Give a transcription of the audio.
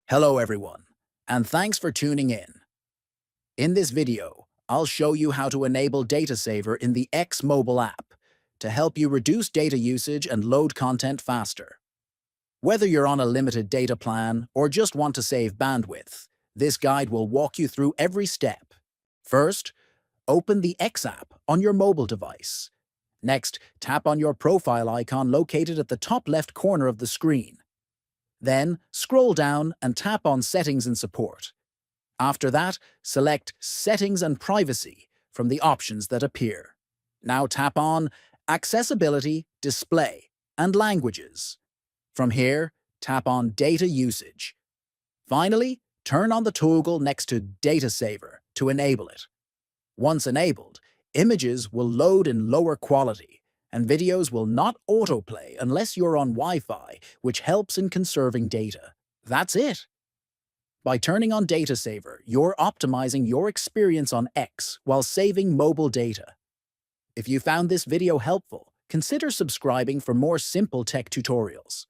Hello everyone, and thanks for tuning in. In this video, I'll show you how to enable Data Saver in the X mobile app to help you reduce data usage and load content faster. Whether you're on a limited data plan or just want to save bandwidth, this guide will walk you through every step. First, open the X app on your mobile device. Next, tap on your profile icon located at the top left corner of the screen. Then, scroll down and tap on Settings and Support. After that, select Settings and Privacy from the options that appear. Now tap on Accessibility, Display, and Languages. From here, tap on Data Usage. Finally, turn on the toggle next to Data Saver to enable it. Once enabled, images will load in lower quality, and videos will not autoplay unless you're on Wi-Fi, which helps in conserving data. That's it! By turning on Data Saver, you're optimizing your experience on X while saving mobile data. If you found this video helpful, consider subscribing for more simple tech tutorials.